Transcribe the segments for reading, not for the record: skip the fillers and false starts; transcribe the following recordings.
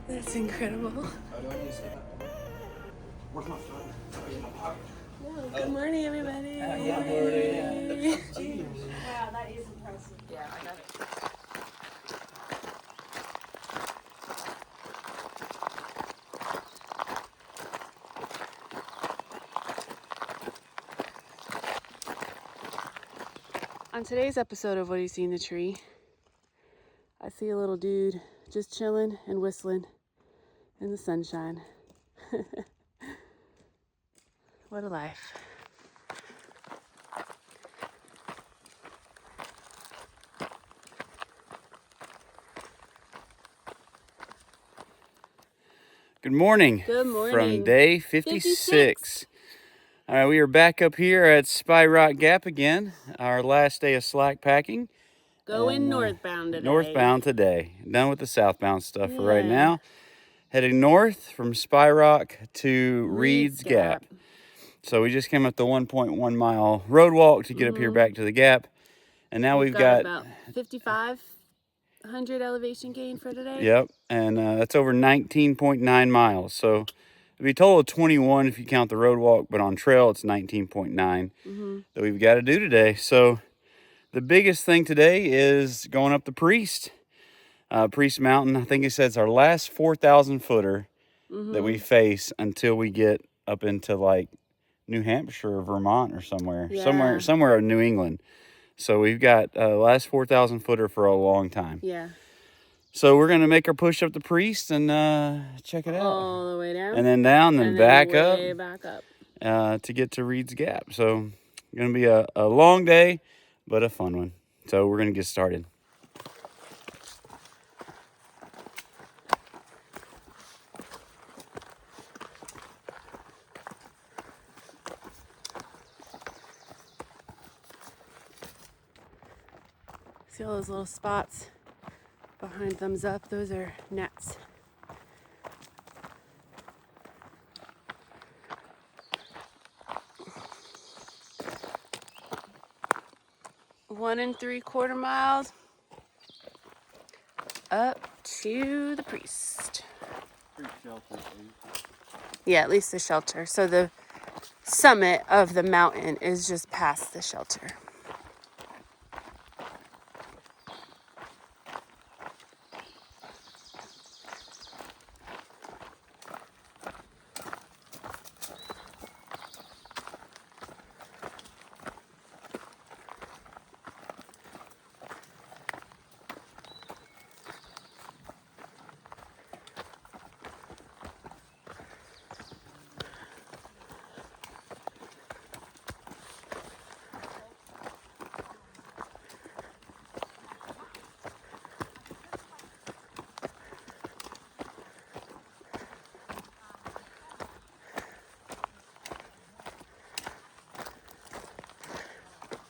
That's incredible. Where's my phone? Oh, good morning, everybody. Good morning. Wow, that is impressive. Yeah, I got it. On today's episode of What Do You See in the Tree, I see a little dude just chilling and whistling in the sunshine. What a life. Good morning. Good morning. From day 56. All right, we are back up here at Spy Rock Gap again. Our last day of slack packing. Going northbound today. Northbound today. Done with the southbound stuff for right Yeah. now. Heading north from Spy Rock to Reid's Gap. So we just came up the 1.1 mile road walk to get up here back to the gap. And now we've got about 5,500 elevation gain for today. Yep, and that's over 19.9 miles. So it'd be a total of 21 if you count the road walk, but on trail it's 19.9 that we've got to do today. So the biggest thing today is going up the Priest Mountain. I think it says our last 4,000 footer that we face until we get up into like New Hampshire or Vermont or somewhere in New England. So we've got last 4,000 footer for a long time. Yeah. So we're going to make our push up the Priest and check it out. All the way down. And then down, then back up. Way back up. To get to Reid's Gap. So going to be a long day, but a fun one. So we're going to get started. See all those little spots behind thumbs up? Those are nets. One and 3/4 miles up to the Priest. Yeah, at least the shelter. So the summit of the mountain is just past the shelter.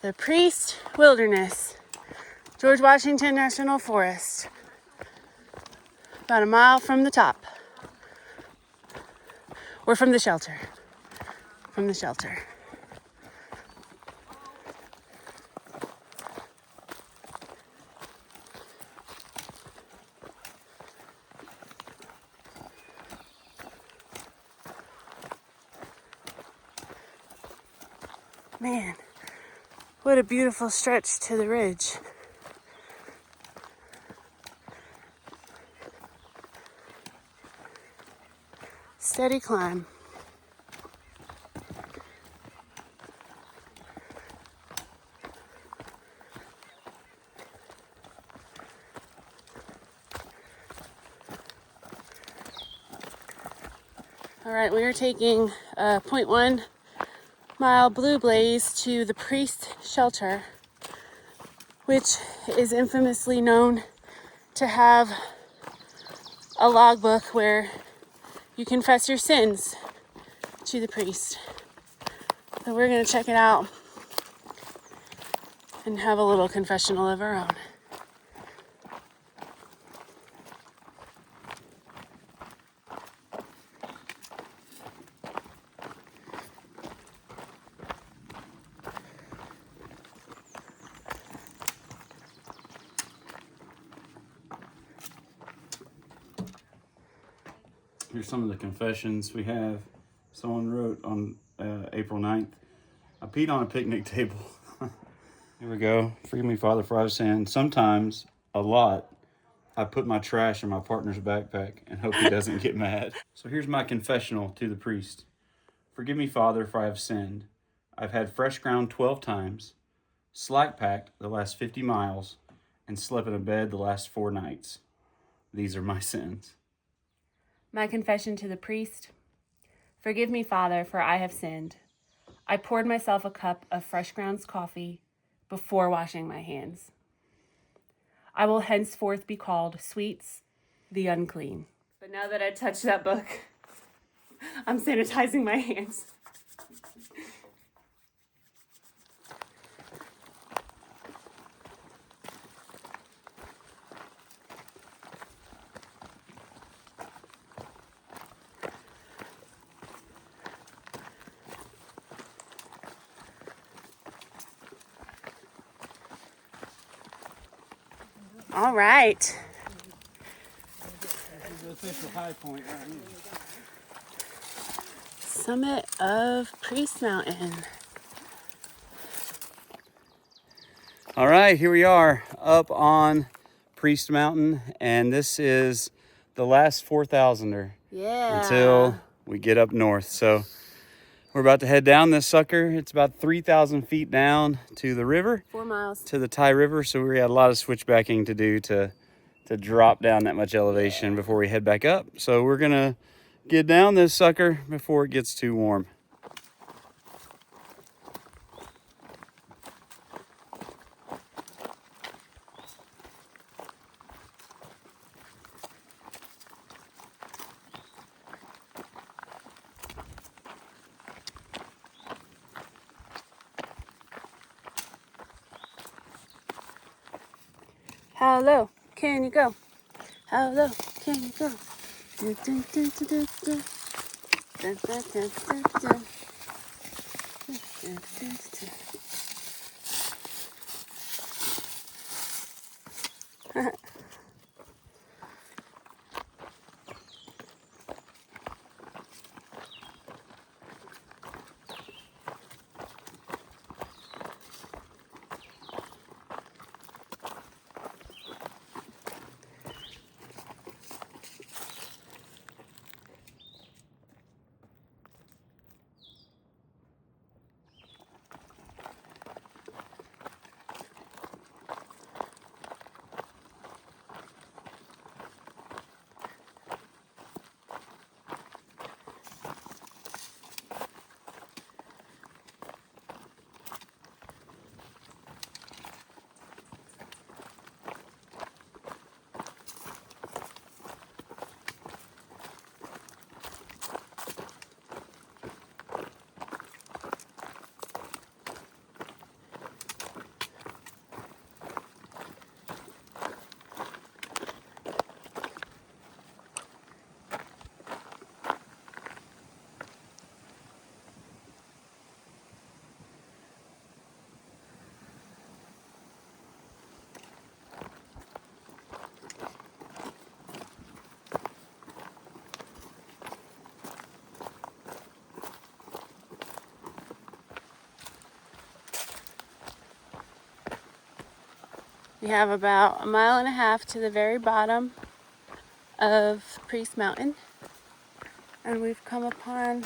The Priest Wilderness, George Washington National Forest, about a mile from the top, or from the shelter, Man, what a beautiful stretch to the ridge. Steady climb. All right, we are taking a 0.1 mile blue blaze to the Priest Shelter, which is infamously known to have a logbook where you confess your sins to the priest. So we're gonna check it out and have a little confessional of our own. Here's some of the confessions we have. Someone wrote on April 9th, I peed on a picnic table. Here we go. Forgive me, Father, for I've sinned. Sometimes, a lot, I put my trash in my partner's backpack and hope he doesn't get mad. So here's my confessional to the priest. Forgive me, Father, for I have sinned. I've had fresh ground 12 times, slack packed the last 50 miles, and slept in a bed the last 4 nights. These are my sins. My confession to the priest. Forgive me, Father, for I have sinned. I poured myself a cup of fresh grounds coffee before washing my hands. I will henceforth be called Sweets the Unclean. But now that I touched that book, I'm sanitizing my hands. All right. The official high point right here. Summit of Priest Mountain. All right, here we are up on Priest Mountain, and this is the last 4,000er Yeah. until we get up north. So we're about to head down this sucker. It's about 3,000 feet down to the river. 4 miles. To the Tye River, so we got a lot of switchbacking to do to drop down that much elevation before we head back up. So we're gonna get down this sucker before it gets too warm. How low can you go? How low can you go? Dun, dun, dun, dun, dun, dun. Dun, dun, dun, dun, dun. Dun, dun, dun, dun. We have about 1.5 miles to the very bottom of Priest Mountain, and we've come upon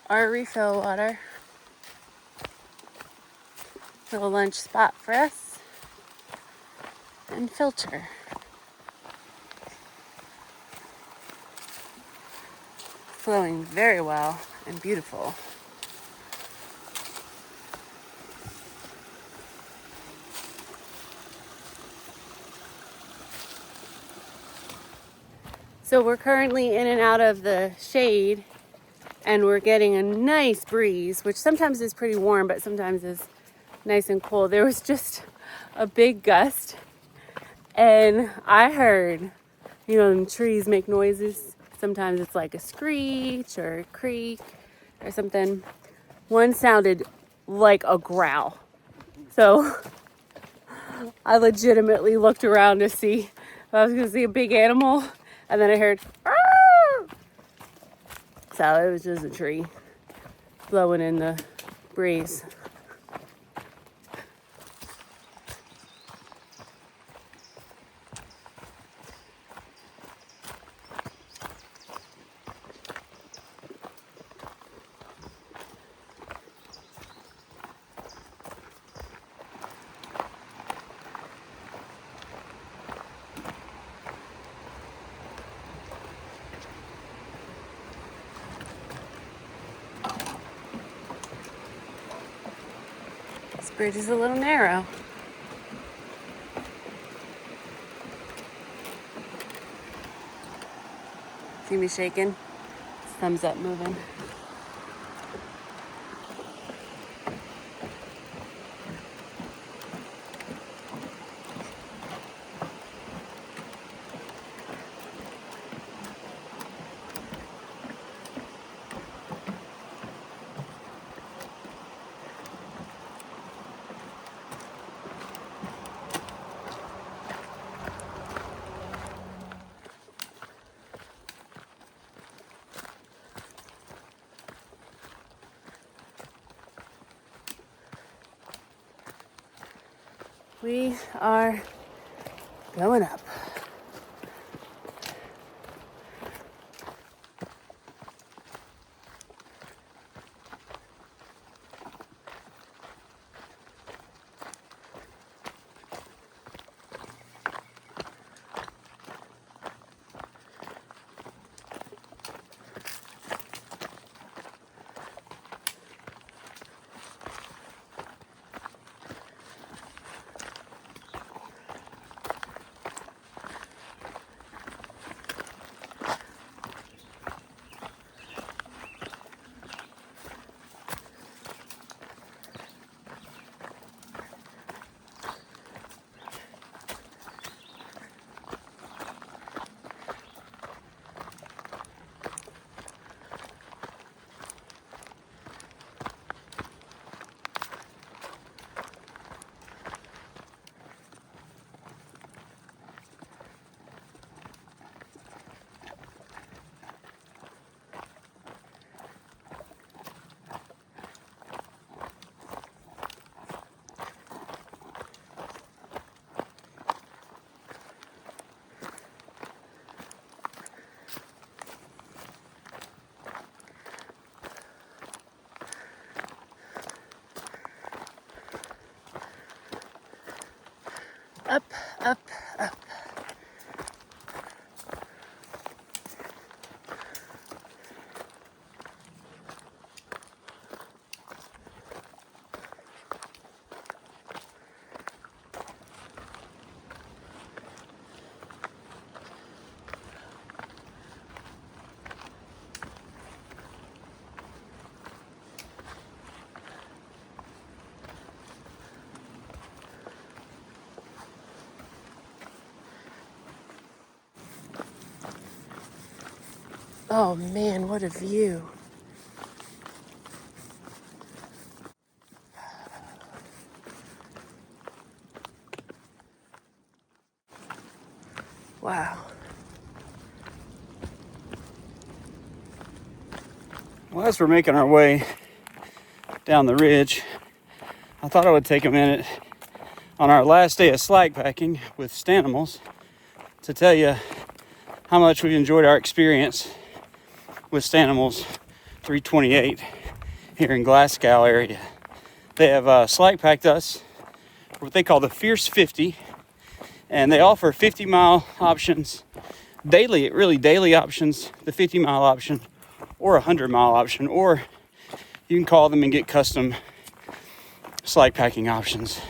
our refill water. Little lunch spot for us, and filter. Flowing very well and beautiful. So we're currently in and out of the shade, and we're getting a nice breeze, which sometimes is pretty warm, but sometimes is nice and cool. There was just a big gust, and I heard, them trees make noises. Sometimes it's like a screech or a creak or something. One sounded like a growl. So I legitimately looked around to see if I was gonna see a big animal, and then I heard, "Arr!" So it was just a tree blowing in the breeze. This bridge is a little narrow. See me shaking? Thumbs up moving. We are going up. Up, up, up. Oh man, what a view. Wow. Well, as we're making our way down the ridge, I thought I would take a minute on our last day of slack packing with Stanimals to tell you how much we've enjoyed our experience with Stanimals 328 here in Glasgow area. They have slack packed us for what they call the Fierce 50, and they offer 50-mile options, daily options, the 50-mile option, or a 100-mile option, or you can call them and get custom slack packing options.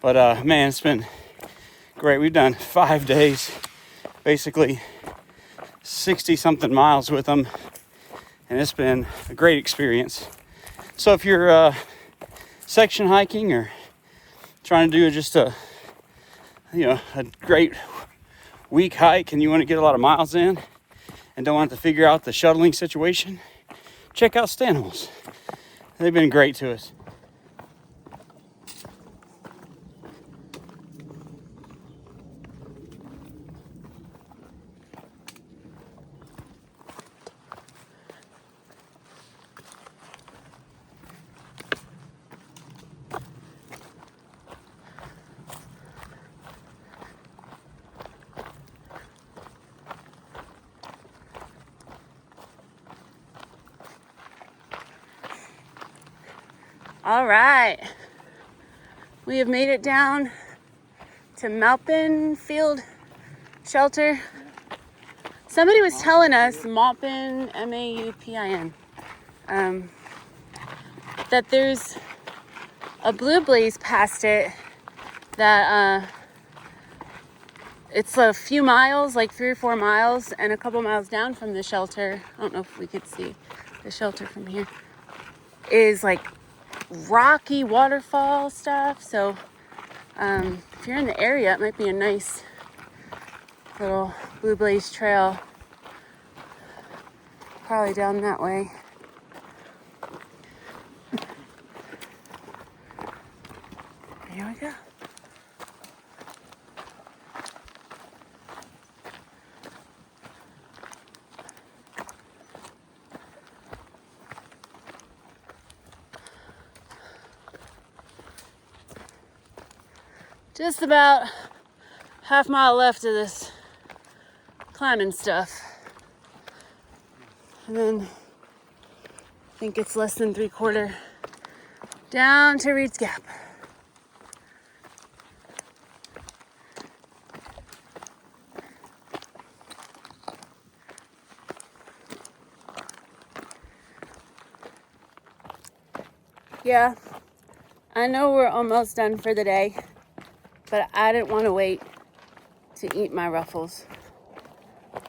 But man, it's been great. We've done 5 days, basically 60 something miles with them, and it's been a great experience. So if you're section hiking or trying to do just a great week hike and you want to get a lot of miles in and don't have to figure out the shuttling situation, check out Stanimals. They've been great to us. All right. We have made it down to Maupin Field Shelter. Somebody was telling us, Maupin, M-A-U-P-I-N, that there's a blue blaze past it that it's a few miles, like 3 or 4 miles, and a couple miles down from the shelter. I don't know if we could see the shelter from here. Is like rocky waterfall stuff. So if you're in the area, it might be a nice little blue blaze trail. Probably down that way. Here we go. Just about half-mile left of this climbing stuff. And then I think it's less than 3/4 down to Reid's Gap. Yeah, I know we're almost done for the day, but I didn't want to wait to eat my Ruffles.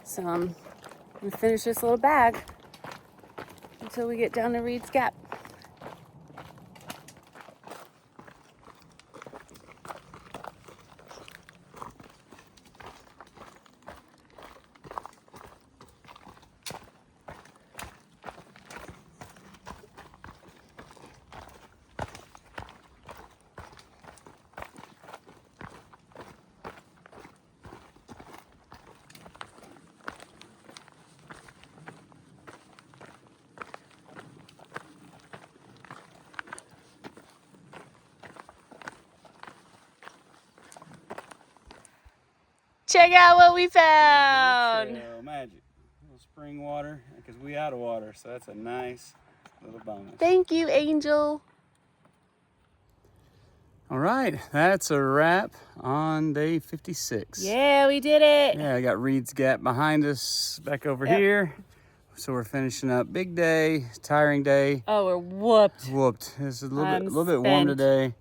So I'm gonna finish this little bag until we get down to Reid's Gap. Check out what we found. Magic. A little spring water, because we out of water, so that's a nice little bonus. Thank you, Angel. All right, that's a wrap on day 56. Yeah, we did it. Yeah, I got Reid's Gap behind us, back over here. So we're finishing up. Big day, tiring day. Oh, we're whooped. Whooped. It's a little bit warm today.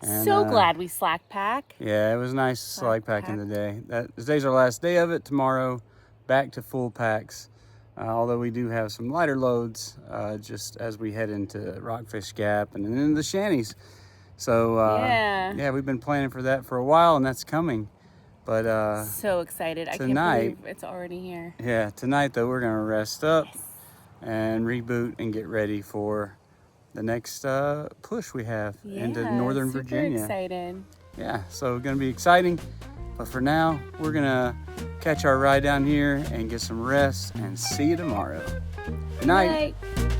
And, so glad we slack pack. Yeah, it was nice to slack packing today. Today's our last day of it. Tomorrow, back to full packs. Although we do have some lighter loads just as we head into Rockfish Gap and then into the Shanties. So yeah, we've been planning for that for a while, and that's coming. But so excited! I can't believe it's already here. Yeah, tonight though we're gonna rest up and reboot and get ready for the next push we have into Northern Virginia. Excited. Yeah, so gonna be exciting. But for now, we're gonna catch our ride down here and get some rest and see you tomorrow. Good night. Good night.